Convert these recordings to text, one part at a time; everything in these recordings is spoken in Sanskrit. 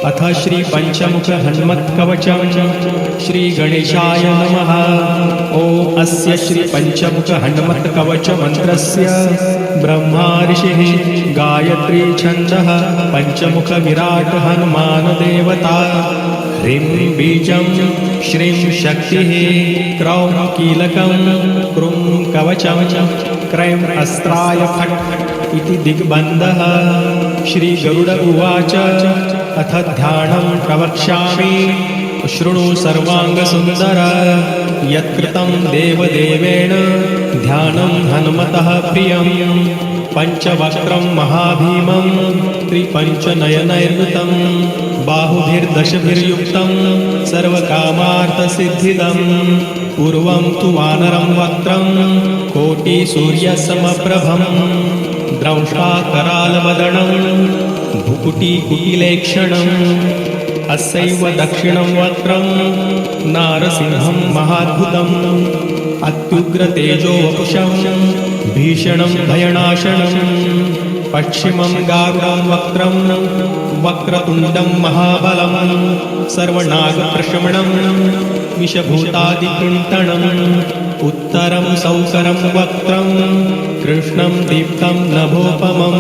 अथ श्री पंचमुख हनुमत्कवचम् श्री गणेशाय नमः। ओम अस्य श्री पंचमुख हनुमत्कवच मंत्रस्य ब्रह्मा ऋषिः गायत्री छन्दः पंचमुख विराट हनुमान देवता। ह्रीं बीजं श्रीं शक्तिः क्रौं कीलकं क्रूं कवचं क्रैं अस्त्राय फट् इति दिग्बन्धः। श्री गरुड उवाच अथ ध्यानं प्रवक्ष्यामि शृणु सर्वांगसुन्दर। यत्कृतं देवदेवेन ध्यानं हनुमतः प्रियं। पंचवक्त्रं महाभीमं त्रिपञ्चनयनैर्वृतं बाहुभिर्दशभिर्युक्तं सर्वकामार्थसिद्धिदं। पूर्वं तु वानरं वक्त्रं कोटिसूर्यसमप्रभं द्रंष्टाकरालवदनं भुकुटिकुटिलेक्षणम्। अस्यैव दक्षिणं वक्त्रं नारसिंहं महाद्भुतम् अत्युग्रतेजो वपुषं भीषणं भयनाशनम्। पश्चिमं गारुडं वक्त्रं वक्रतुण्डं महाबलं सर्वनागप्रशमनं विषभूतादिकृन्तनम्। उत्तरं सौकरं वक्त्रं कृष्णं दीप्तं नभोपमं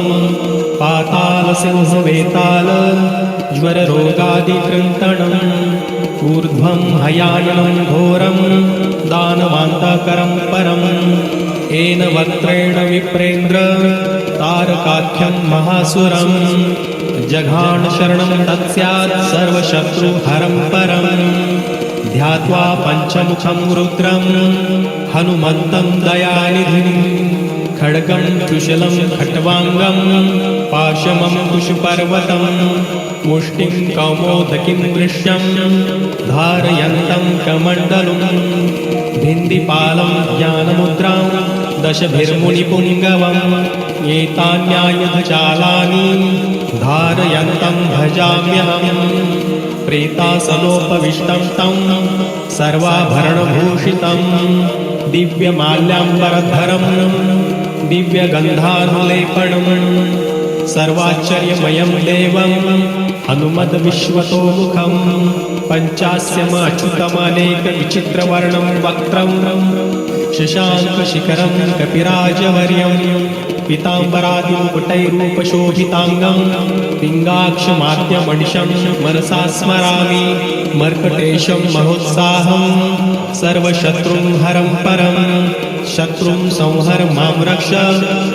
पातालसिंहवेताल ज्वररोगादिकृन्तनम्। ऊर्ध्वं हयायनं घोरं दानवान्तकरं परम्। येन वक्त्रेण विप्रेन्द्र तारकाख्यं महासुरं जघान शरणं तत्स्यात् सर्वशत्रुहरं परम्। ध्यात्वा पञ्चमुखं रुद्रं हनुमन्तं दयानिधिं खड्गं त्रिशूलं खट्वाङ्गं पाशमं कुशपर्वतं मुष्टिं कौमोदकीं वृष्यं धारयन्तं कमण्डलुं भिन्दिपालं ज्ञानमुद्रां दशभिर्मुनिपुङ्गवम्। एतान्यायुधजालानि धारयन्तं भजाम्यहम्। प्रेतासनोपविष्टं तं सर्वाभरणभूषितं दिव्यमाल्याम्बरधरं दिव्यगन्धानुलेपनं सर्वाश्चर्यमयं देवं हनुमद्विश्वतोमुखं। पञ्चास्यमच्युतमनेकविचित्रवर्णं वक्त्रं शशाङ्कशिखरं कपिराजवर्यं पीताम्बरादिमुकुटैरूपशोभिताङ्गं पिङ्गाक्षमाद्यमनिशं मनसा स्मरामि। मर्कटेशं महोत्साहं सर्वशत्रुं हरं परं शत्रुं संहर मां रक्ष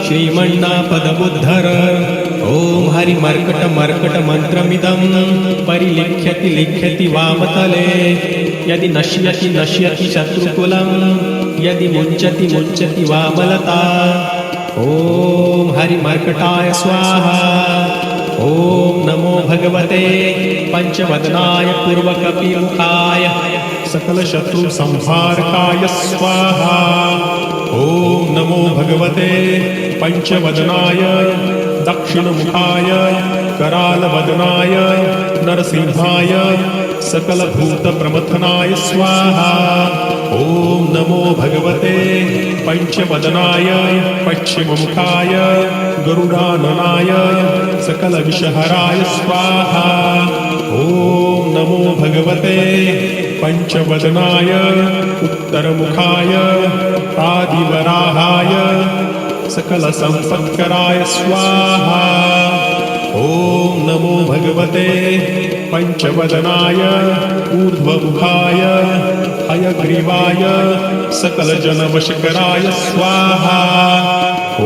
श्रीमन्नापदबुद्धर। ॐ हरिमर्कटमर्कटमन्त्रमिदं परिलिख्यति लिख्यति वामतले। यदि नश्यति नश्यति शत्रुकुलं यदि मुञ्चति मुञ्चति वामलता। ॐ हरिमर्कटाय स्वाहा। ॐ नमो भगवते पंचवदनाय पूर्वकपिमुखाय सकलशत्रुसंहारकाय स्वाहा। ॐ नमो भगवते पंचवदनाय दक्षिणमुखाय करालवदनाय नरसिंहाय सकलभूतप्रमथनाय स्वाहा। ॐ नमो भगवते पंचवदनाय पश्चिममुखाय गरुडाननाय सकलविषहराय स्वाहा। ॐ नमो भगवते पंचवदनाय उत्तरमुखाय आदिवराहाय सकलसम्पत्कराय स्वाहा। ॐ नमो भगवते पंचवदनाय ऊर्ध्वमुखाय हयग्रीवाय सकलजनवशकराय स्वाहा। ॐ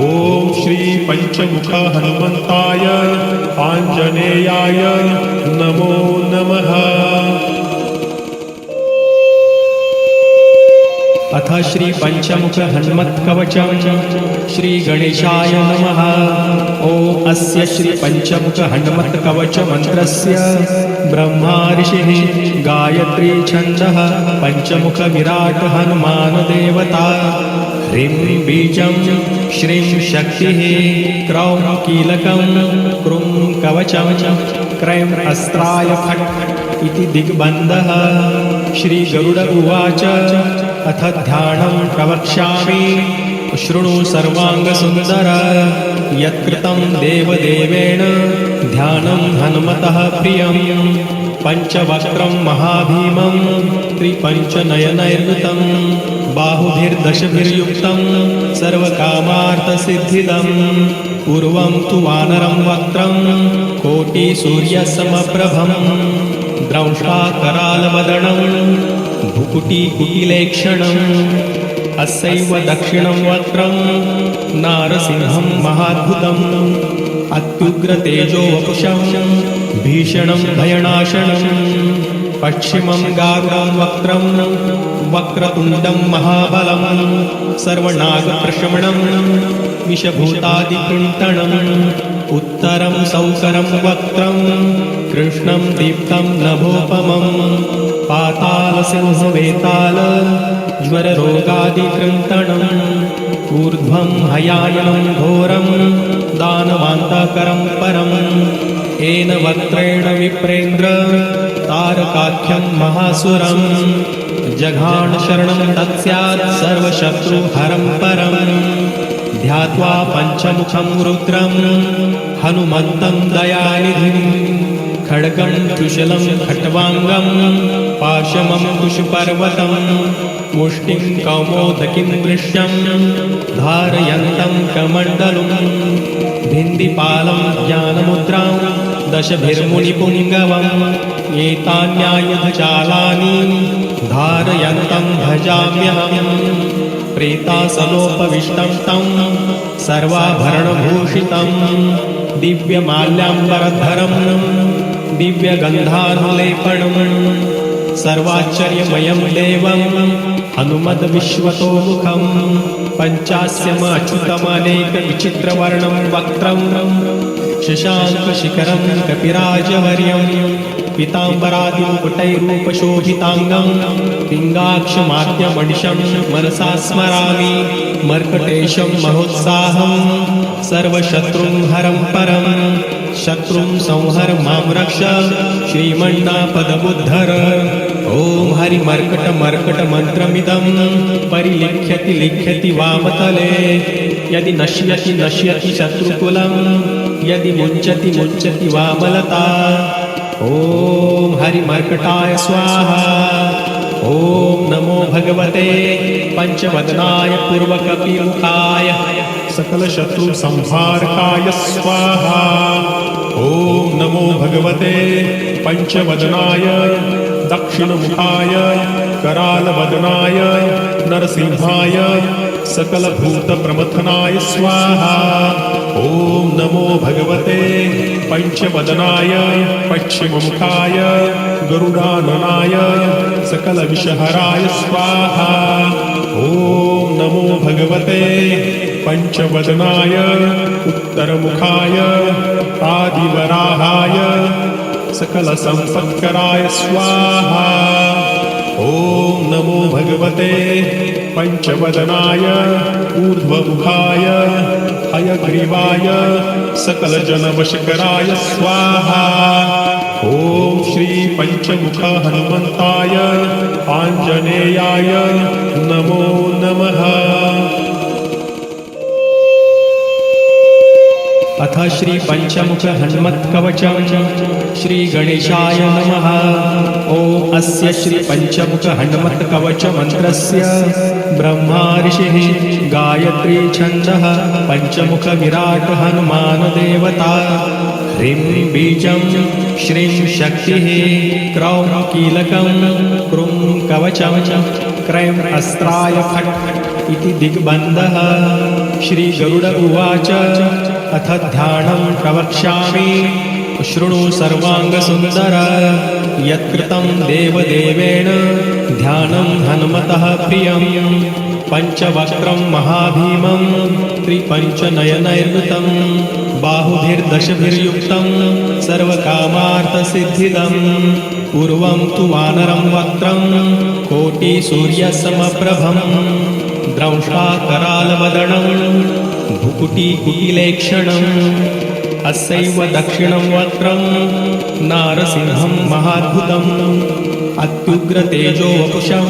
श्री पंचमुख हनुमन्ताय आञ्जनेयाय नमो नमः। अथ श्री पंचमुख हनुमत्कवचम् श्री गणेशाय नमः। ओम अस्य श्री पंचमुख हनुमत्कवच मंत्रस्य ब्रह्मा ऋषिः गायत्री छन्दः पंचमुख विराट हनुमान देवता। ह्रीं बीजं श्रीं शक्तिः क्रौं कीलकं क्रूं कवचं क्रैं अस्त्राय फट् इति दिग्बन्धः। श्री गरुड उवाच अथ ध्यानं प्रवक्ष्यामि शृणु सर्वांगसुन्दर। यत्कृतं देवदेवेन ध्यानं ध्यानं हनुमतः प्रियं पञ्चवक्त्रं महाभीमं त्रिपञ्चनयनैर्वृतं बाहुभिर्दशभिर्युक्तं सर्वकामार्थसिद्धिदं पूर्वं तु वानरं वक्त्रं कोटिसूर्यसमप्रभं द्रंष्टाकरालवदनं भुकुटिकुटिलेक्षणम् अस्यैव दक्षिणं वक्त्रं नारसिंहं महाद्भुतम् अत्युग्रतेजो वपुषं भीषणं भयनाशनं पश्चिमं गारुडं वक्त्रं वक्रतुण्डं महाबलं सर्वनागप्रशमनं विषभूतादिकृन्तणम् उत्तरं सौकरं वक्त्रं कृष्णं दीप्तं नभोपमं पातालसिंहवेताल ज्वररोगादिकृन्तणम् ऊर्ध्वं हयायनं घोरं दानवान्तकरं परम् येन वक्त्रेण विप्रेन्द्र तारकाख्यं महासुरं जघान शरणं तत्स्यात् सर्वशत्रुहरं परं ध्यात्वा पञ्चमुखं रुद्रं हनुमन्तं दयानिधिं खड्गं त्रिशूलं खट्वाङ्गं पाशमं कुशपर्वतं मुष्टिं कौमोदकीं दृश्यं धारयन्तं कमण्डलुं भिन्दिपालं ज्ञानमुद्रां दशभिर्मुनिपुङ्गवम् एतान्यायुधजालानि धारयन्तं भजाम्यहम् प्रेतासलोपविष्टं तं सर्वाभरणभूषितं दिव्यमाल्याम्बरधरं दिव्यगन्धानुलेपनं सर्वाश्चर्यमयं देवं हनुमद्विश्वतोमुखं पञ्चास्यमच्युतमनेकविचित्रवर्णं वक्त्रं शशाङ्कशिखरं कपिराजवर्यं पीताम्बरादिमुकुटैरूपशोभिताङ्गं पिङ्गाक्षमाद्यमनिशं मनसा स्मरामि मर्कटेशं महोत्साहं सर्वशत्रुं हरं परं शत्रुं संहर मां रक्ष श्रीमन्नापदबुद्धर ॐ हरिमर्कटमर्कटमन्त्रमिदं परिलिख्यति लिख्यति वामतले यदि नश्यति नश्यति शत्रुकुलं यदि मुञ्चति मुञ्चति वामलता ॐ हरिमर्कटाय स्वाहा ॐ नमो भगवते पञ्चवदनाय पूर्वकपिमुखाय सकलशत्रुसंहारकाय स्वाहा ॐ नमो भगवते पञ्चवदनाय दक्षिणमुखाय करालवदनाय नरसिंहाय सकलभूतप्रमथनाय स्वाहा ॐ नमो भगवते पञ्चवदनाय पश्चिममुखाय गरुडाननाय सकलविषहराय स्वाहा ॐ नमो भगवते पञ्चवदनाय उत्तरमुखाय आदिवराहाय सकलसम्पत्कराय स्वाहा ॐ नमो भगवते पञ्चवदनाय ऊर्ध्वमुखाय हयग्रीवाय सकलजनवशकराय स्वाहा ॐ श्री पञ्चमुख हनुमन्ताय आञ्जनेयाय नमो नमः। अथ श्री पंचमुख हनुमत् कवचम श्री गणेशाय नमः। ओम अस्य श्री पंचमुख हनुमत् कवच मंत्रस्य ब्रह्मा ऋषिः गायत्री छन्दः पंचमुख विराट हनुमान देवता ह्रीं बीजं श्रीं शक्तिः क्रौं कीलकं क्रूं कवचं क्रैं अस्त्राय फट् इति दिग्बन्धः। श्री गरुड उवाच अथ ध्यानं प्रवक्ष्यामि शृणु सर्वाङ्गसुन्दर यत्कृतं देवदेवेन ध्यानं हनुमतः प्रियं पञ्चवक्त्रं महाभीमं त्रिपञ्चनयनैर्वृतं बाहुभिर्दशभिर्युक्तं सर्वकामार्थसिद्धिदं पूर्वं तु वानरं वक्त्रं कोटिसूर्यसमप्रभं द्रंष्टाकरालवदनं भुकुटिकुटिलेक्षणम् अस्यैव दक्षिणं वक्त्रं नारसिंहं महाद्भुतम् अत्युग्रतेजो वपुषं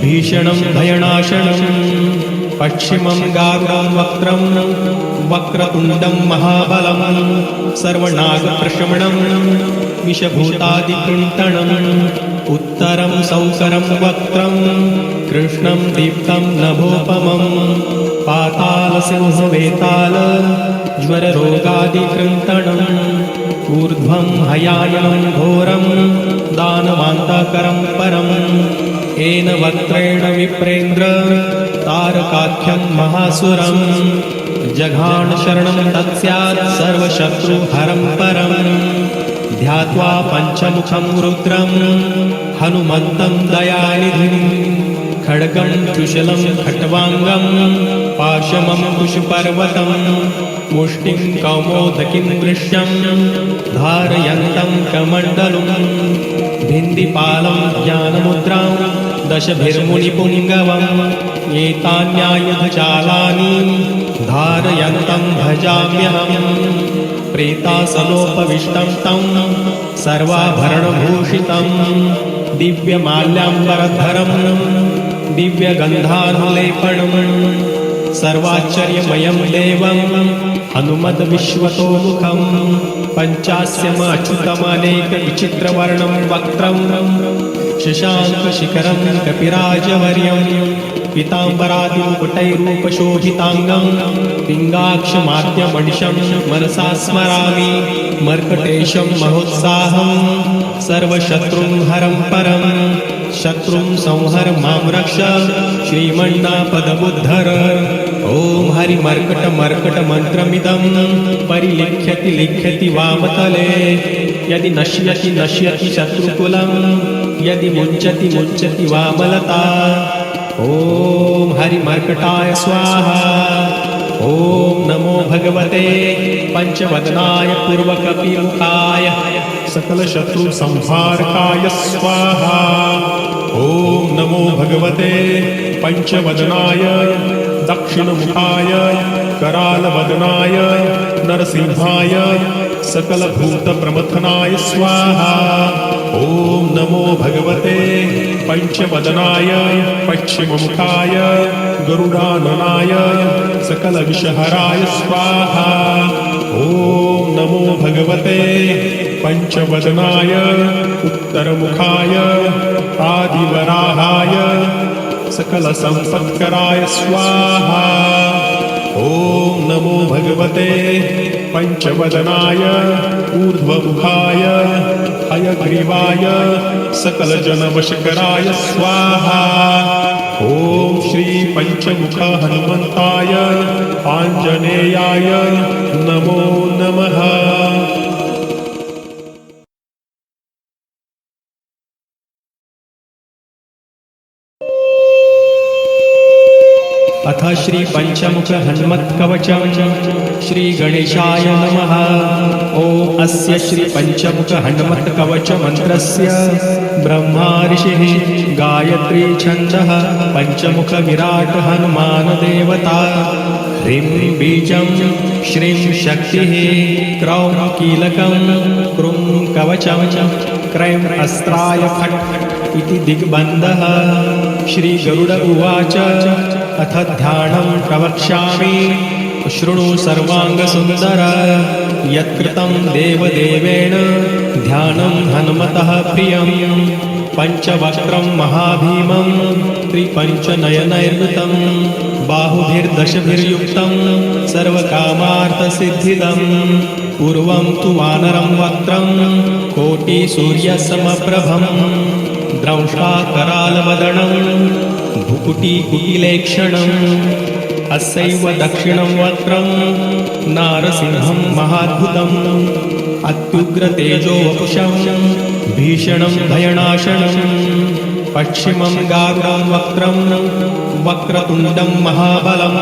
भीषणं भयनाशनं पश्चिमं गारुडं वक्त्रं वक्रतुण्डं महाबलं सर्वनागप्रशमनं विषभूतादिकृन्तनम् उत्तरं सौकरं वक्त्रं कृष्णं दीप्तं नभोपमं पातालसिंहवेताल ज्वररोगादिकृन्तनम् ऊर्ध्वं हयायनं घोरं दानवान्तकरं परम् येन वक्त्रेण विप्रेन्द्र तारकाख्यं महासुरं जघान शरणं तत्स्यात् सर्वशत्रुहरं परम् ध्यात्वा पञ्चमुखं रुद्रं हनुमन्तं दयानिधिं खड्गं त्रिशूलं खट्वाङ्गं पाशमं कुशपर्वतं मुष्टिं कौमोदकीं वृष्यं धारयन्तं कमण्डलुं भिन्दिपालं ज्ञानमुद्रां दशभिर्मुनिपुङ्गवम् एतान्यायुधजालानि धारयन्तं भजाम्यहम् प्रेतासलोपविष्टं तं सर्वाभरणभूषितं दिव्यमाल्याम्बरधरं दिव्यगन्धानुलेपनं सर्वाश्चर्यमयं देवं हनुमद्विश्वतोमुखं पञ्चास्यमच्युतमनेकविचित्रवर्णं वक्त्रं शशाङ्कशिखरं कपिराजवर्यं पीताम्बरादिमुकुटैरूपशोभिताङ्गं पिङ्गाक्षमाद्यमनिशं मनसा स्मरामि मर्कटेशं महोत्साहं सर्वशत्रुं हरं परं शत्रुं संहर मां रक्ष श्रीमन्नापदमुद्धर ॐ हरिमर्कटमर्कटमन्त्रमिदं परिलिख्यति लिख्यति वामतले यदि नश्यति नश्यति शत्रुकुलं यदि मुञ्चति मुञ्चति वामलता ॐ हरिमर्कटाय स्वाहा ॐ नमो भगवते पंचवदनाय पूर्वकपिमुखाय सकलशत्रुसंहारकाय स्वाहा ॐ नमो भगवते पंचवदनाय दक्षिणमुखाय करालवदनाय नरसिंहाय सकलभूतप्रमथनाय स्वाहा ॐ नमो भगवते पंचवदनाय पश्चिममुखाय गरुडाननाय सकलविषहराय स्वाहा ॐ नमो भगवते पंचवदनाय उत्तरमुखाय आदिवराहाय सकलसम्पत्कराय स्वाहा ॐ नमो भगवते पंचवदनाय ऊर्ध्वमुखाय हयग्रीवाय सकलजनवशकराय स्वाहा ॐ श्री पंचमुख हनुमन्ताय आञ्जनेयाय नमो नमः। अथ श्री पंचमुख हनुमत्कवचं श्री गणेशाय नमः। ॐ अस्य श्री पंचमुख हनुमत्कवच मंत्रस्य ब्रह्मा ऋषिः गायत्री छन्दः पंचमुख विराट हनुमान देवता ह्रीं बीजं श्रीं शक्तिः क्रौं कीलकं क्रूं कवचं क्रैं अस्त्राय फट् इति दिग्बन्धः। श्री गरुड उवाच अथ ध्यानं प्रवक्ष्यामि शृणु सर्वाङ्गसुन्दर यत्कृतं देवदेवेन ध्यानं हनुमतः प्रियं पञ्चवक्त्रं महाभीमं त्रिपञ्चनयनैर्वृतं बाहुभिर्दशभिर्युक्तं सर्वकामार्थसिद्धिदं पूर्वं तु वानरं वक्त्रं कोटिसूर्यसमप्रभं द्रंष्टाकरालवदनं भुकुटीकुटिलेक्षणम् अस्यैव दक्षिणं वक्त्रं नारसिंहं महाद्भुतम् अत्युग्रतेजो वपुषं भीषणं भयनाशनं पश्चिमं गारुडं वक्त्रं वक्रतुण्डं महाबलं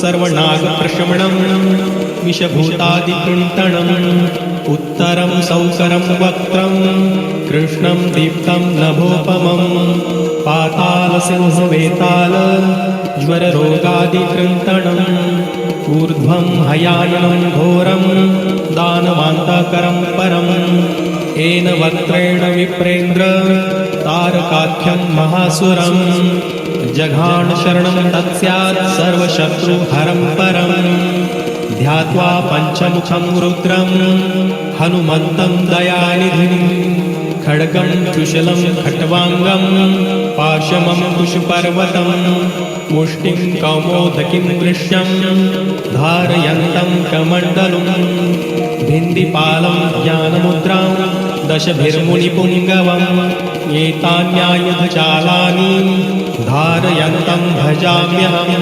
सर्वनागप्रशमनं विषभूतादिकृन्तनम् उत्तरं सौकरं वक्त्रं कृष्णं दीप्तं नभोपमं पातालसिंहवेताल ज्वररोगादिकृन्तनम् ऊर्ध्वं हयायनं घोरं दानवान्तकरं परम् येन वक्त्रेण विप्रेन्द्र तारकाख्यं महासुरं जघान शरणं तत्स्यात् सर्वशत्रुहरं परं ध्यात्वा पञ्चमुखं रुद्रं हनुमन्तं दयानिधिं खड्गं त्रिशूलं खट्वाङ्गं पाशमं कुशपर्वतं मुष्टिं कौमोदकीं वृष्यं धारयन्तं कमण्डलुं भिन्दिपालं ज्ञानमुद्रां दशभिर्मुनिपुङ्गवम् एतान्यायुधजालानि धारयन्तं भजाम्यहम्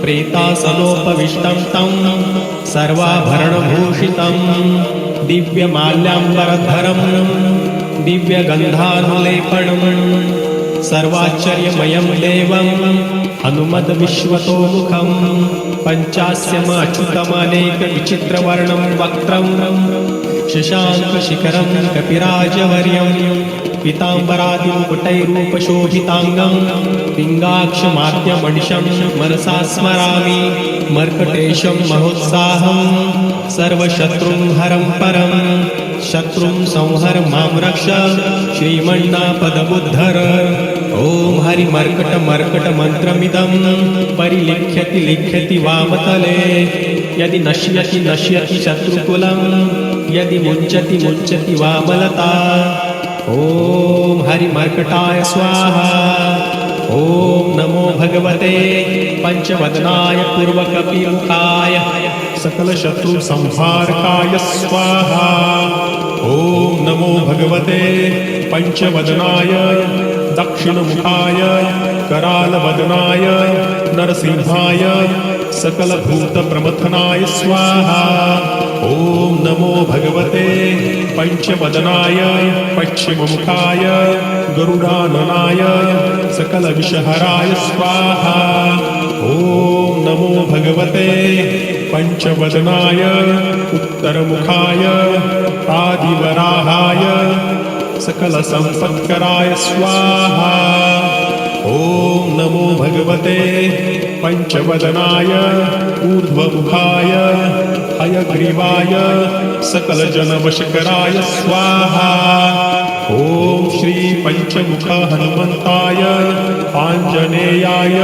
प्रेतासनोपविष्टं तं सर्वाभरणभूषितं दिव्यमाल्याम्बरधरं दिव्यगन्धानुलेपनं सर्वाश्चर्यमयं देवं हनुमद्विश्वतोमुखं पञ्चास्यमच्युतमनेकविचित्रवर्णं वक्त्रं शशाङ्कशिखरं कपिराजवर्यं पीताम्बरादिमुकुटैरूपशोभिताङ्गं पिङ्गाक्षमाद्यमनिशं मनसा स्मरामि मर्कटेशं महोत्साहं सर्वशत्रुं हरं परं शत्रुं संहर मां रक्ष श्रीमन्नापदबुद्धर ॐ हरिमर्कटमर्कटमन्त्रमिदं परिलिख्यति लिख्यति वामतले यदि नश्यति शत्रुकुलं यदि मुञ्चति वामलता ॐ हरिमर्कटाय स्वाहा ॐ नमो भगवते पंचवदनाय पूर्वकपिमुखाय सकलशत्रुसंहारकाय स्वाहा ॐ नमो भगवते पंचवदनाय दक्षिणमुखाय करालवदनाय नरसिंहाय सकलभूतप्रमथनाय स्वाहा ॐ नमो भगवते पंचवदनाय पश्चिममुखाय गरुडाननाय सकलविषहराय स्वाहा ॐ नमो भगवते पंचवदनाय उत्तरमुखाय आदिवराहाय सकलसम्पत्कराय स्वाहा ॐ नमो भगवते पंचवदनाय ऊर्ध्वमुखाय हयग्रीवाय सकलजनवशकराय स्वाहा ॐ श्री पंचमुख हनुमन्ताय आञ्जनेयाय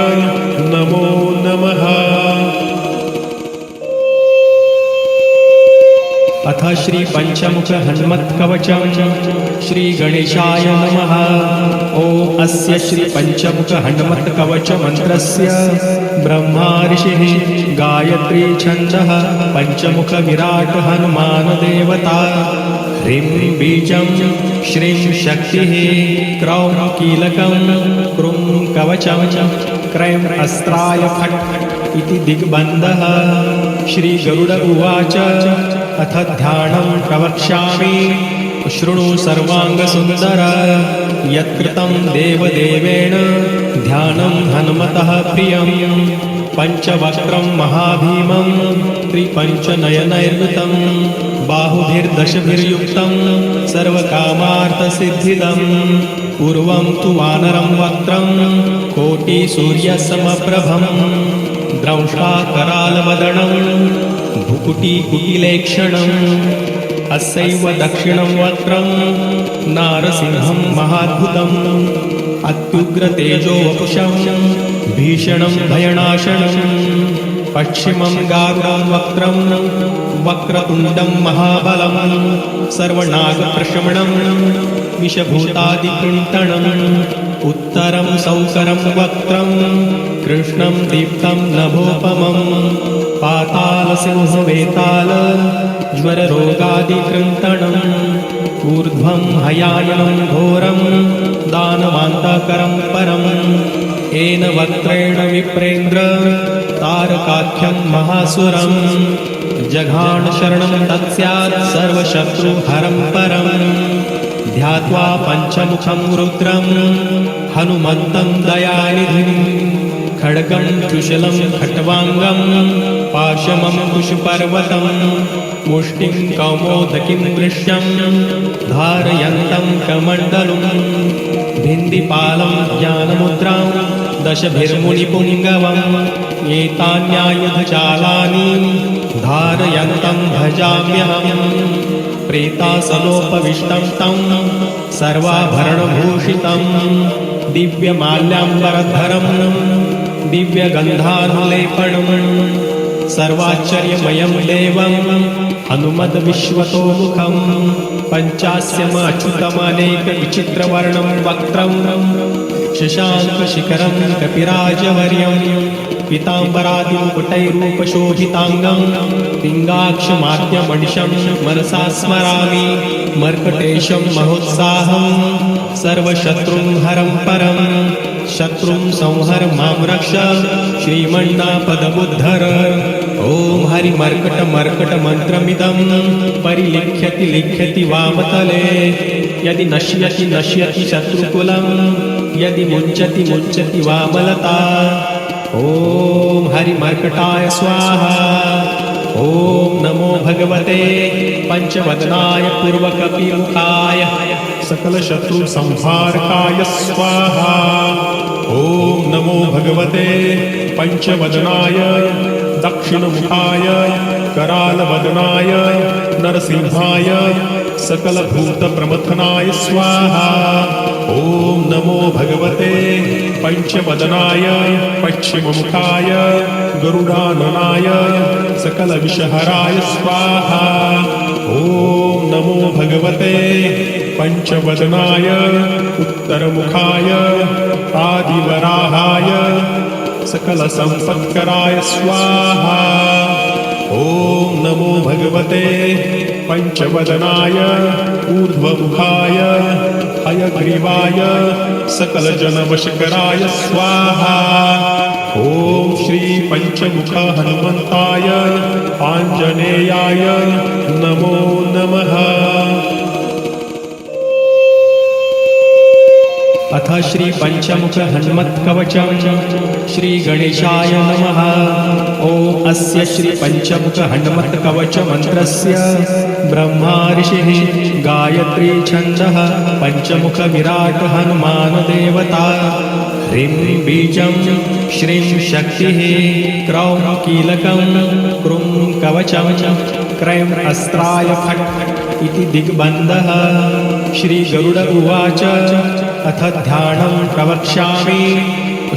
नमो नमः। अथ श्री पंचमुख हनुमत्कवचं श्री गणेशाय नमः। ॐ अस्य श्री पंचमुख हनुमत्कवच मंत्रस्य ब्रह्मा ऋषिः गायत्री छन्दः पंचमुख विराट हनुमान देवता ह्रीं बीजं श्रीं शक्तिः क्रौं कीलकं क्रूं कवचं क्रैं अस्त्राय फट् इति दिग्बन्धः। श्री गरुड उवाच अथ ध्यानं प्रवक्ष्यामि शृणु सर्वाङ्गसुन्दर यत्कृतं देवदेवेन ध्यानं हनुमतः प्रियं पञ्चवक्त्रं महाभीमं त्रिपञ्चनयनैर्वृतं बाहुभिर्दशभिर्युक्तं सर्वकामार्थसिद्धिदं पूर्वं तु वानरं वक्त्रं कोटिसूर्यसमप्रभं द्रंष्टाकरालवदनं भुकुटीकुटिलेक्षणम् अस्यैव दक्षिणं वक्त्रं नारसिंहं महाद्भुतम् अत्युग्रतेजो वपुषं भीषणं भयनाशनं पश्चिमं गारुडं वक्त्रं वक्रतुण्डं महाबलं सर्वनागप्रशमनं विषभूतादिकृन्तणम् उत्तरं सौकरं वक्त्रं कृष्णं दीप्तं नभोपमं पातालसिंहवेताल ज्वररोगादिकृन्तणम् ऊर्ध्वं हयायनं घोरं दानवान्तकरं परम् येन वक्त्रेण विप्रेन्द्र तारकाख्यं महासुरं जघान शरणं तत्स्यात् सर्वशत्रुहरं परं ध्यात्वा पञ्चमुखं रुद्रं हनुमन्तं दयानिधिं खड्गं त्रिशूलं खट्वाङ्गं पाशमं कुशपर्वतं मुष्टिं कौमोदकीं वृष्यं धारयन्तं कमण्डलुं भिन्दिपालं ज्ञानमुद्रां दशभिर्मुनिपुङ्गवम् एतान्यायुधजालानि धारयन्तं भजाम्यहम् प्रेतासनोपविष्टं तं सर्वाभरणभूषितं दिव्यमाल्याम्बरधरं दिव्यगन्धानुलेपनं सर्वाश्चर्यमयं देवं हनुमद्विश्वतोमुखं पञ्चास्यमच्युतमनेकविचित्रवर्णं वक्त्रं शशाङ्कशिखरं कपिराजवर्यं पीताम्बरादिमुकुटैरूपशोभिताङ्गं पिङ्गाक्षमाद्यमनिशं मनसा स्मरामि मर्कटेशं महोत्साहं सर्वशत्रुं हरं परं शत्रुं संहर मां रक्ष श्रीमन्नापदमुद्धर ॐ हरिमर्कटमर्कटमन्त्रमिदं परिलिख्यति लिख्यति वामतले यदि नश्यति नश्यति शत्रुकुलं यदि मुञ्चति मुञ्चति वामलता ॐ हरिमर्कटाय स्वाहा ॐ नमो भगवते पंचवदनाय पूर्वकपिमुखाय सकलशत्रुसंहारकाय स्वाहा ॐ नमो भगवते पंचवदनाय दक्षिणमुखाय करालवदनाय नरसिंहाय सकलभूतप्रमथनाय स्वाहा ॐ नमो भगवते पंचवदनाय पश्चिममुखाय गरुडाननाय सकलविषहराय स्वाहा ॐ नमो भगवते पंचवदनाय उत्तरमुखाय आदिवराहाय सकलसम्पत्कराय स्वाहा ॐ नमो भगवते पंचवदनाय ऊर्ध्वमुखाय हयग्रीवाय सकलजनवशकराय स्वाहा ॐ श्री पंचमुख हनुमन्ताय आञ्जनेयाय नमो नमः। अथ श्री पंचमुख हनुमत्कवचं श्री गणेशाय नमः। ॐ अस्य श्री पंचमुख हनुमत्कवच मंत्रस्य ब्रह्मा ऋषिः गायत्री छन्दः पंचमुख विराट हनुमान देवता ह्रीं बीजं श्रीं शक्तिः क्रौं कीलकं क्रूं कवचं क्रैं अस्त्राय फट् इति दिग्बन्धः। श्री गरुड उवाच अथ ध्यानं प्रवक्ष्यामि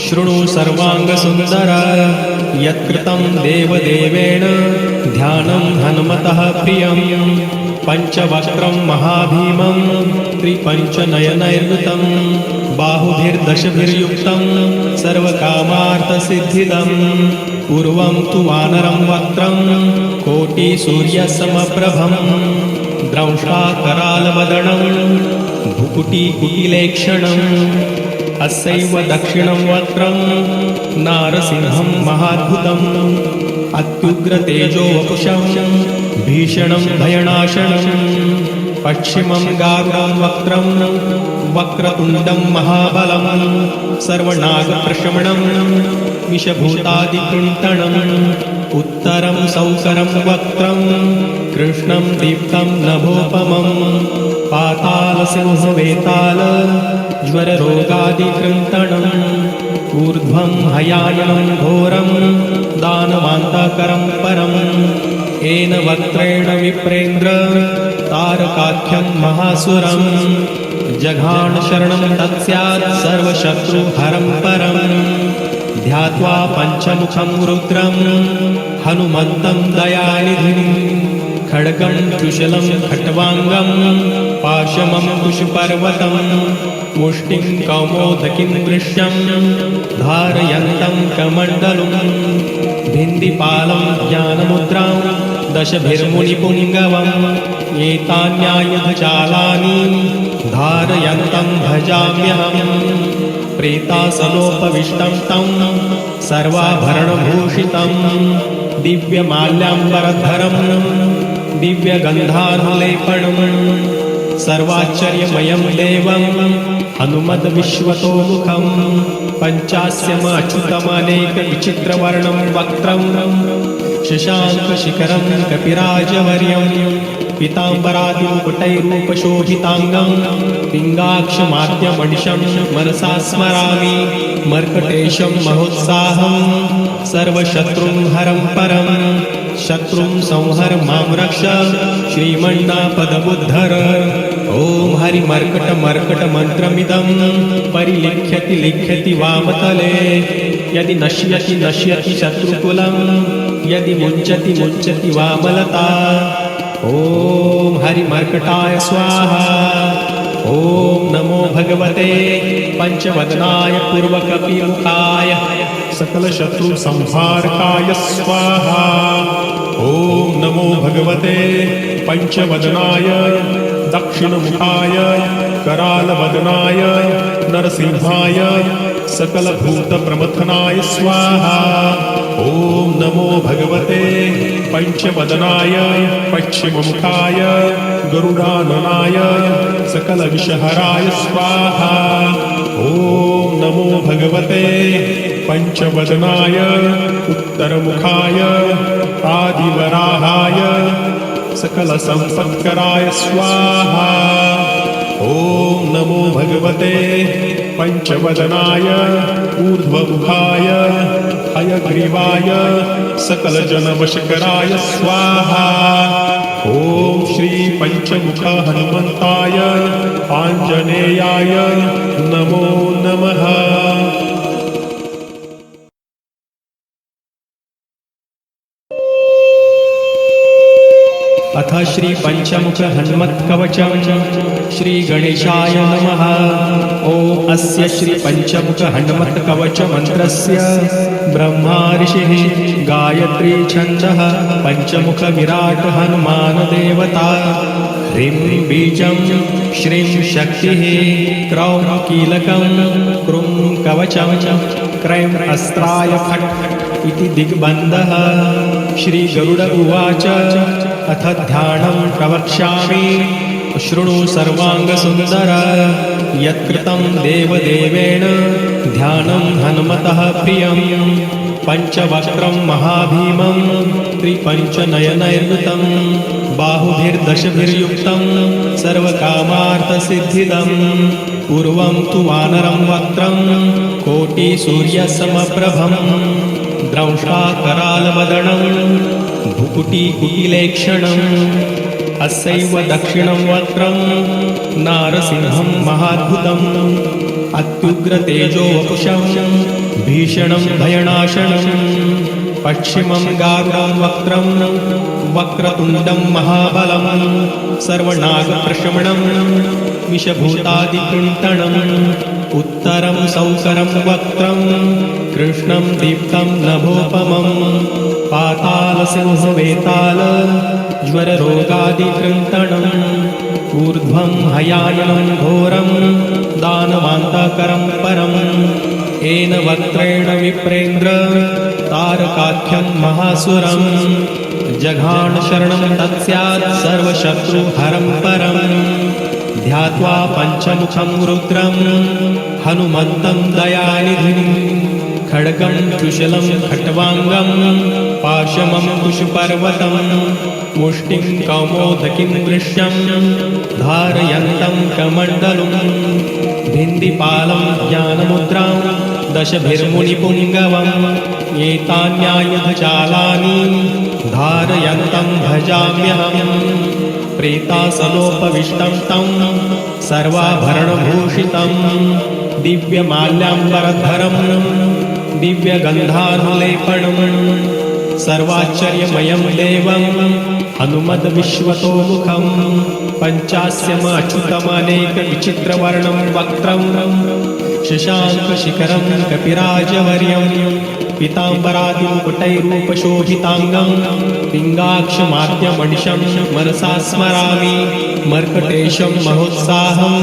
शृणु सर्वाङ्गसुन्दर यत्कृतं देवदेवेन ध्यानं हनुमतः प्रियं पञ्चवक्त्रं महाभीमं त्रिपञ्चनयनैर्युतं बाहुभिर्दशभिर्युक्तं सर्वकामार्थसिद्धिदं पूर्वं तु वानरं वक्त्रं कोटिसूर्यसमप्रभं द्रंष्टाकरालवदनं भुकुटीकुटिलेक्षणम् अस्यैव दक्षिणं वक्त्रं नारसिंहं महाद्भुतम् अत्युग्रतेजो वपुषं भीषणं भयनाशनं पश्चिमं गारुडं वक्त्रं वक्रतुण्डं महाबलं सर्वनागप्रशमनं विषभूतादिकृन्तनम् उत्तरं सौकरं वक्त्रं कृष्णं दीप्तं नभोपमं पातालसिंहवेताल ज्वररोगादिकृन्तनम् ऊर्ध्वं हयायनं घोरं दानवान्तकरं परं येन वक्त्रेण विप्रेन्द्र तारकाख्यं महासुरं जघान शरणं तत्स्यात् सर्वशत्रुहरं परं ध्यात्वा पंचमुखं रुद्रं हनुमन्तं दयानिधिं खड्गं त्रिशूलं खट्वाङ्गं पाशमं कुशपर्वतं मुष्टिं कौमोदकीं वृष्यं धारयन्तं कमण्डलुं भिन्दिपालं ज्ञानमुद्रां दशभिर्मुनिपुङ्गवम् एतान्यायुधजालानि धारयन्तं भजाम्यहम् प्रेतासनोपविष्टं तं सर्वाभरणभूषितं दिव्यमाल्याम्बरधरं दिव्यगन्धानुलेपनं सर्वाश्चर्यमयं देवं हनुमद्विश्वतोमुखं पञ्चास्यमच्युतमनेकविचित्रवर्णं वक्त्रं शशाङ्कशिखरं कपिराजवर्यं पीताम्बरादिमुकुटैरूपशोभिताङ्गं पिङ्गाक्षमाद्यमनिशं मनसा स्मरामि मर्कटेशं महोत्साहं सर्वशत्रुं हरं परं शत्रुं संहर मां रक्ष श्रीमन्नापदमुद्धर ॐ हरिमर्कटमर्कटमन्त्रमिदं परिलिख्यति लिख्यति वामतले यदि नश्यति शत्रुकुलं यदि मुञ्चति मुञ्चति वामलता ॐ हरिमर्कटाय स्वाहा ॐ नमो भगवते पंचवदनाय पूर्वकपिमुखाय सकलशत्रु संहारकाय स्वाहा ॐ नमो भगवते पंचवदनाय दक्षिणमुखाय करालवदनाय नरसिंहाय सकलभूतप्रमथनाय स्वाहा ॐ नमो भगवते पंचवदनाय पश्चिममुखाय गरुडाननाय सकलविषहराय स्वाहा ॐ नमो भगवते पंचवदनाय उत्तरमुखाय आदिवराहाय सकलसम्पत्कराय स्वाहा ॐ नमो भगवते पंचवदनाय ऊर्ध्वमुखाय हयग्रीवाय सकलजनवशकराय स्वाहा ॐ श्री पंचमुख हनुमन्ताय आञ्जनेयाय नमो नमः। अथ श्री पंचमुख हनुमत् कवचम श्री गणेशाय नमः। ॐ अस्य श्री पंचमुख हनुमत् कवच मंत्रस्य ब्रह्मा ऋषिः गायत्री छन्दः पंचमुख विराट हनुमान देवता ह्रीं बीजं श्रीं शक्तिः क्रौं कीलकं क्रूं कवचं क्रैं अस्त्राय फट् इति दिग्बन्धः। श्री गरुड उवाच अथ ध्यानं प्रवक्ष्यामि शृणु सर्वाङ्गसुन्दर यत्कृतं देवदेवेन ध्यानं हनुमतः प्रियं पञ्चवक्त्रं महाभीमं त्रिपञ्चनयनैर्युतं बाहुभिर्दशभिर्युक्तं सर्वकामार्थसिद्धिदं पूर्वं तु वानरं वक्त्रं कोटिसूर्यसमप्रभं द्रंष्टाकरालवदनं भुकुटीकुटिलेक्षणम् अस्यैव दक्षिणं वक्त्रं नारसिंहं महाद्भुतम् अत्युग्रतेजो वपुषं भीषणं भयनाशनं पश्चिमं गारुडं वक्त्रं वक्रतुण्डं महाबलं सर्वनागप्रशमनं विषभूतादिकृन्तनम् उत्तरं सौकरं वक्त्रं कृष्णं दीप्तं नभोपमं पातालसिंहवेताल ज्वररोगादिकृन्तनम् ऊर्ध्वं हयायनं घोरं दानवान्तकरं परम् येन वक्त्रेण विप्रेन्द्र तारकाख्यं महासुरं जघान शरणं तत्स्यात् सर्वशत्रुहरं परम् ध्यात्वा पंचमुखं रुद्रं हनुमन्तं दयानिधिं खड्गं त्रिशूलं खट्वाङ्गं पाशमं कुशपर्वतं मुष्टिं कौमोदकीं वृष्यं धारयन्तं कमण्डलुं भिन्दिपालं ज्ञानमुद्रां दशभिर्मुनिपुङ्गवम् एतान्यायुधजालानि धारयन्तं भजाम्यहम् प्रेतासलोपविष्टं तं सर्वाभरणभूषितं दिव्यमाल्याम्बरधरं दिव्यगन्धानुलेपनं सर्वाश्चर्यमयं देवं हनुमद्विश्वतोमुखं पञ्चास्यमच्युतमनेकविचित्रवर्णं वक्त्रं शशाङ्कशिखरं कपिराजवर्यं पीताम्बरादिमुकुटैरूपशोभिताङ्गं पिङ्गाक्षमाद्यमनिशं मनसा स्मरामि मर्कटेशं महोत्साहं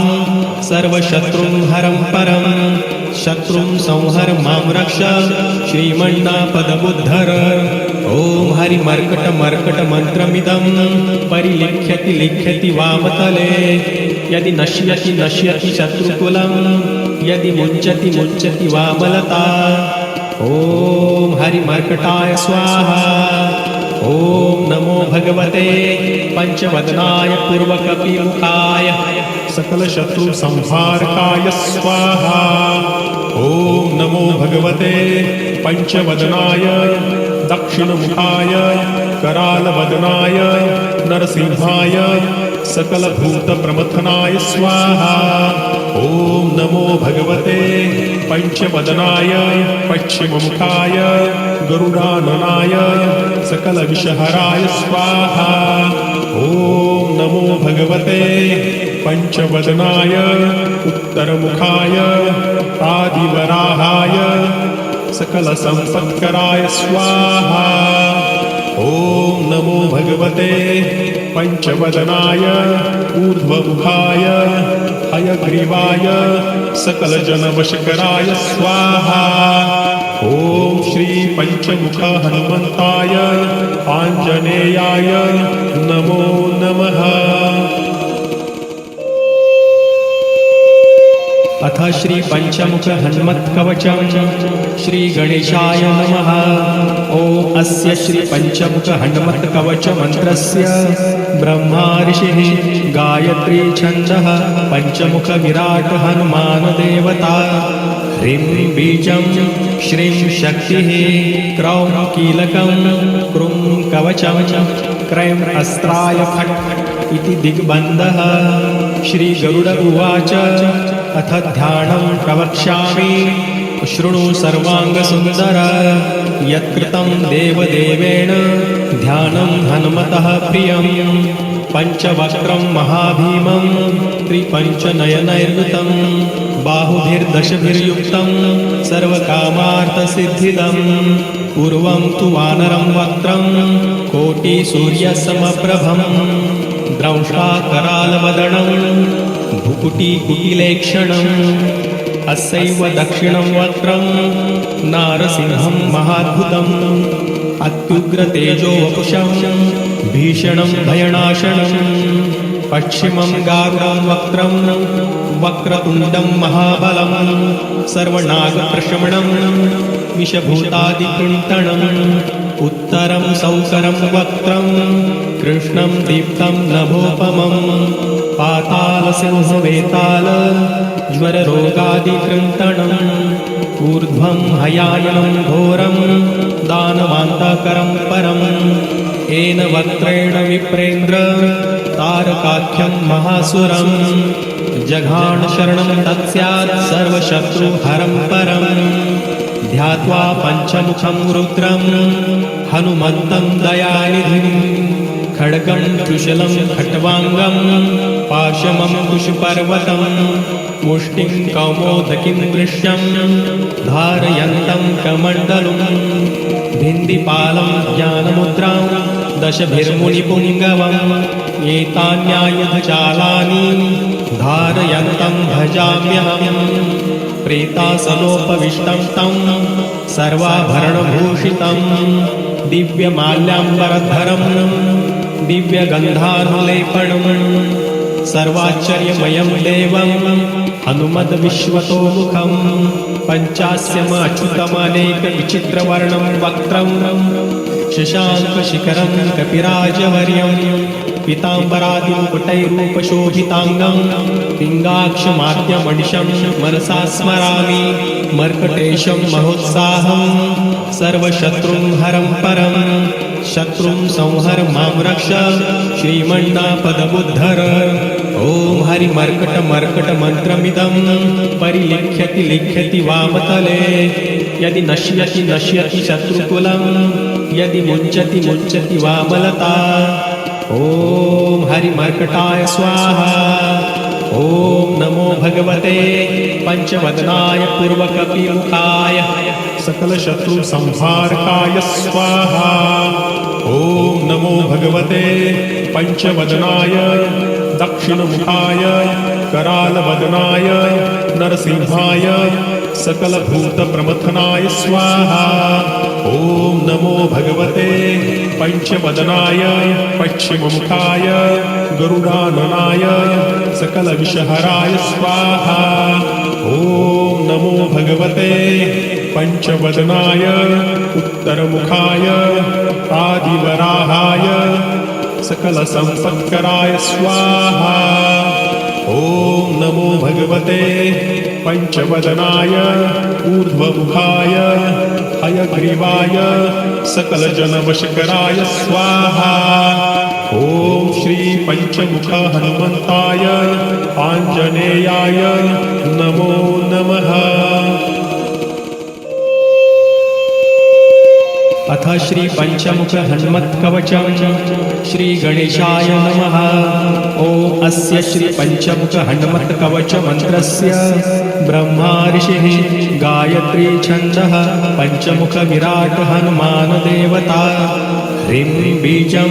सर्वशत्रुं हरं परं शत्रुं संहर मां रक्ष श्रीमन्नापदमुद्धर ॐ हरिमर्कटमर्कटमन्त्रमिदं परिलिख्यति लिख्यति वामतले यदि नश्यति शत्रुकुलं यदि मुञ्चति मुञ्चति वामलता ॐ हरिमर्कटाय स्वाहा ॐ नमो भगवते पंचवदनाय पूर्वकपिमुखाय सकलशत्रु संहारकाय स्वाहा ॐ नमो भगवते पंचवदनाय दक्षिणमुखाय करालवदनाय नरसिंहाय सकलभूतप्रमथनाय स्वाहा। ॐ नमो भगवते पंचवदनाय पश्चिममुखाय गरुडाननाय सकलविषहराय स्वाहा। ॐ नमो भगवते पंचवदनाय उत्तरमुखाय आदिवराहाय सकलसंपत्कराय स्वाहा। ॐ नमो भगवते पंचवदनाय ऊर्ध्वमुखाय हयग्रीवाय सकलजनवशकराय स्वाहा। ॐ श्री पंचमुख हनुमन्ताय आञ्जनेयाय नमो नमः। अथ श्री पंचमुख हनुमत् कवचम् श्री गणेशाय नमः। ॐ अस्य श्री पंचमुख हनुमत् कवच मंत्रस्य ब्रह्मा ऋषिः गायत्री छन्दः पंचमुख विराट हनुमान देवता। ह्रीं बीजं श्रीं शक्तिः क्रौं कीलकं क्रूं कवचं क्रैं अस्त्राय फट् इति दिग्बन्धः। श्री गरुड उवाच अथ ध्यानं प्रवक्ष्यामि शृणु सर्वाङ्गसुन्दर। यत्कृतं देवदेवेन ध्यानं हनुमतः प्रियं। पञ्चवक्त्रं महाभीमं त्रिपञ्चनयनैर्युतं बाहुभिर्दशभिर्युक्तं सर्वकामार्थसिद्धिदं। पूर्वं तु वानरं वक्त्रं कोटिसूर्यसमप्रभं द्रंष्टाकरालवदनं भुकुटिकुटिलेक्षणम्। अस्यैव दक्षिणं वक्त्रं नारसिंहं महाद्भुतम् अत्युग्रतेजो वपुषं भीषणं भयनाशनम्। पश्चिमं गारुडं वक्त्रं वक्रतुण्डं महाबलं सर्वनागप्रशमनं विषभूतादिकृन्तनम्। उत्तरं सौकरं वक्त्रं कृष्णं दीप्तं नभोपमं पातालसिंहवेताल ज्वररोगादिकृन्तनम्। ऊर्ध्वं हयायनं घोरं दानवान्तकरं परम्। येन वक्त्रेण विप्रेन्द्र तारकाख्यं महासुरं जघाण शरणं तत्स्यात् सर्वशत्रुहरं परम्। ध्यात्वा पञ्चमुखं रुद्रं हनुमन्तं दयानिधिं खड्गं त्रिशूलं खट्वाङ्गं पाशमं कुशपर्वतं मुष्टिं कौमोदकीं वृष्यं धारयन्तं कमण्डलुं भिन्दिपालं ज्ञानमुद्रां दशभिर्मुनिपुङ्गवम्। एतान्यायुधजालानि धारयन्तं भजाम्यहम्। प्रेतासनोपविष्टं तं सर्वाभरणभूषितं दिव्यमाल्याम्बरधरं दिव्यगन्धानुलेपनं सर्वाश्चर्यमयं देवं हनुमद्विश्वतोमुखं। पञ्चास्यमच्युतमनेकविचित्रवर्णं वक्त्रं शशाङ्कशिखरं कपिराजवर्यं पीताम्बरादिमुकुटैरूपशोभिताङ्गं पिङ्गाक्षमाद्यमनिशं मनसा स्मरामि। मर्कटेशं महोत्साहं सर्वशत्रुं हरं परं शत्रुं संहर मां रक्ष श्रीमन्नापदबुद्धर। ॐ हरिमर्कटमर्कटमन्त्रमिदं परिलिख्यति लिख्यति वामतले। यदि नश्यति नश्यति शत्रुकुलं यदि मुञ्चति मुञ्चति वामलता। ॐ हरिमर्कटाय स्वाहा। ॐ नमो भगवते पंचवदनाय पूर्वकपिमुखाय सकलशत्रुसंहारकाय स्वाहा। ॐ नमो भगवते पंचवदनाय दक्षिणमुखाय करालवदनाय नरसिंहाय सकलभूतप्रमथनाय स्वाहा। ॐ नमो भगवते पंचवदनाय पश्चिममुखाय गरुडाननाय सकलविषहराय स्वाहा। ॐ नमो भगवते पंचवदनाय उत्तरमुखाय आदिवराहाय सकलसंपत्कराय स्वाहा। ॐ नमो नमो भगवते पंचवदनाय ऊर्ध्वमुखाय हयग्रीवाय सकलजनवशकराय स्वाहा। ॐ श्री पंचमुख हनुमन्ताय आञ्जनेयाय नमो नमः। अथ श्री पंचमुख हनुमत्कवचम् श्री गणेशाय नमः। ॐ अस्य श्री पंचमुख हनुमत्कवच मंत्रस्य ब्रह्मा ऋषिः गायत्री छन्दः पंचमुख विराट हनुमान देवता। ह्रीं बीजं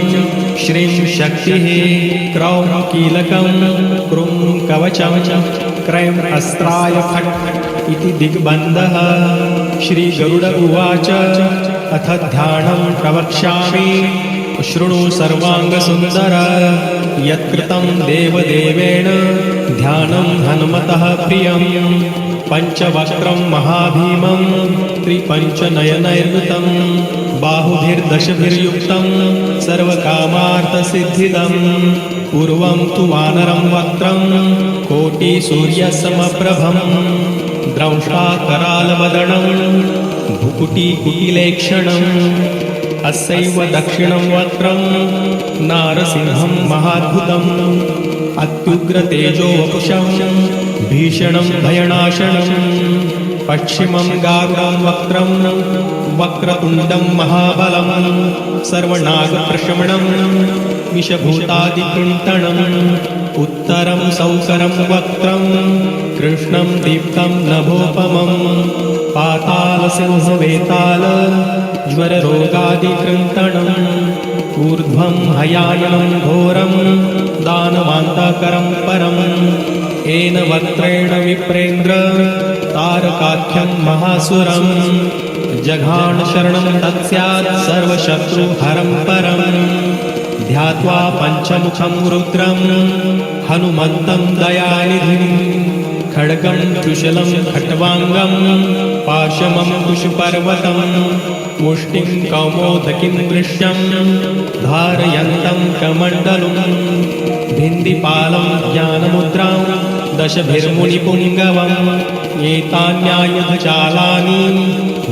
श्रीं शक्तिः क्रौं कीलकं क्रूं कवचं क्रैं अस्त्राय फट् इति दिग्बन्धः। श्री गरुड उवाच अथ ध्यानं प्रवक्ष्यामि शृणु सर्वाङ्गसुन्दर। यत्कृतं देवदेवेन ध्यानं हनुमतः प्रियं। पञ्चवक्त्रं महाभीमं त्रिपञ्चनयनैर्युतं बाहुभिर्दशभिर्युक्तं सर्वकामार्थसिद्धिदं। पूर्वं तु वानरं वक्त्रं कोटिसूर्यसमप्रभं द्रंष्टाकरालवदनं भुकुटीकुटिलेक्षणम्। अस्यैव दक्षिणं वक्त्रं नारसिंहं महाद्भुतम् अत्युग्रतेजो वपुषं भीषणं भयनाशनम्। पश्चिमं गारुडं वक्त्रं वक्रतुण्डं महाबलं सर्वनागप्रशमनं विषभूतादिकृन्तणम्। उत्तरं सौकरं वक्त्रं कृष्णं दीप्तं नभोपमं पातालसिंहवेताल ज्वररोगादिकृन्तणम्। ऊर्ध्वं हयायनं घोरं दानवान्तकरं परम्। येन वक्त्रेण विप्रेन्द्र तारकाख्यं महासुरं जघान शरणं तत्स्यात् सर्वशत्रुहरं परम्। ध्यात्वा पञ्चमुखं रुद्रं हनुमन्तं दयानिधिं खड्गं त्रिशूलं खट्वाङ्गं पाशमं कुशपर्वतं मुष्टिं कौमोदकीं वृष्यं धारयन्तं कमण्डलुं भिन्दिपालं ज्ञानमुद्रां दशभिर्मुनिपुङ्गवम्। एतान्यायुधजालानि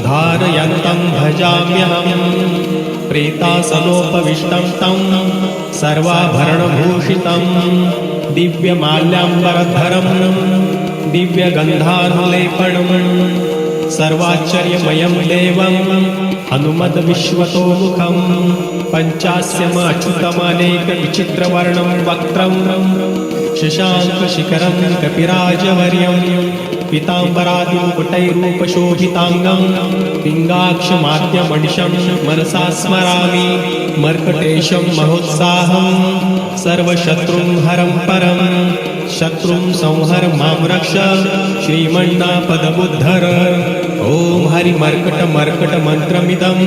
धारयन्तं भजाम्यहम्। प्रेतासनोपविष्टं तं सर्वाभरणभूषितं दिव्यमाल्याम्बरधरं दिव्यगन्धानुलेपनं सर्वाश्चर्यमयं देवं हनुमद्विश्वतोमुखं। पञ्चास्यमच्युतमनेकविचित्रवर्णं वक्त्रं शशाङ्कशिखरं कपिराजवर्यं पीताम्बरादिमुकुटैरूपशोभिताङ्गं पिङ्गाक्षमाद्यमनिशं मनसा स्मरामि। मर्कटेशं महोत्साहं सर्वशत्रुं हरं परं शत्रुं संहर मां रक्ष श्रीमन्नापदमुद्धर। ॐ हरिमर्कटमर्कटमन्त्रमिदं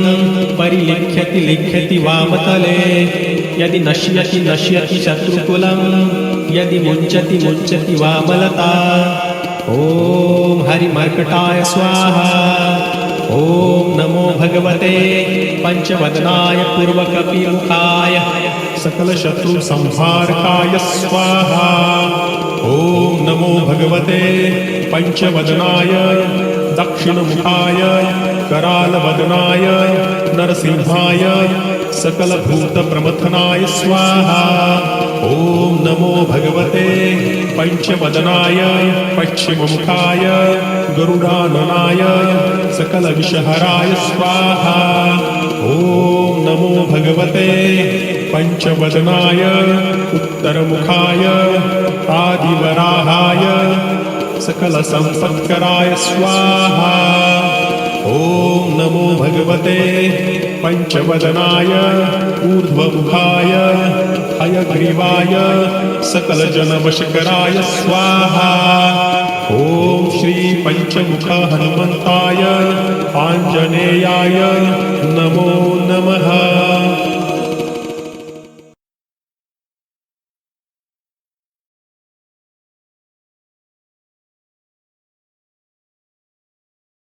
परिलिख्यति लिख्यति वामतले। यदि नश्यति नश्यति शत्रुकुलं यदि मुञ्चति मुञ्चति वामलता। ॐ हरिमर्कटाय स्वाहा। ॐ नमो भगवते पंचवदनाय पूर्वकपिमुखाय सकलशत्रुसंहारकाय स्वाहा। ॐ नमो भगवते पंचवदनाय दक्षिणमुखाय करालवदनाय नरसिंहाय सकलभूतप्रमथनाय स्वाहा। ॐ नमो भगवते पंचवदनाय पश्चिममुखाय गरुडाननाय सकलविषहराय स्वाहा। ॐ नमो भगवते पंचवदनाय उत्तरमुखाय आदिवराहाय सकलसम्पत्कराय स्वाहा। ॐ नमो भगवते पंचवदनाय ऊर्ध्वमुखाय हयग्रीवाय सकलजनवशकराय स्वाहा। ॐ श्री पंचमुख हनुमन्ताय आञ्जनेयाय नमो नमः।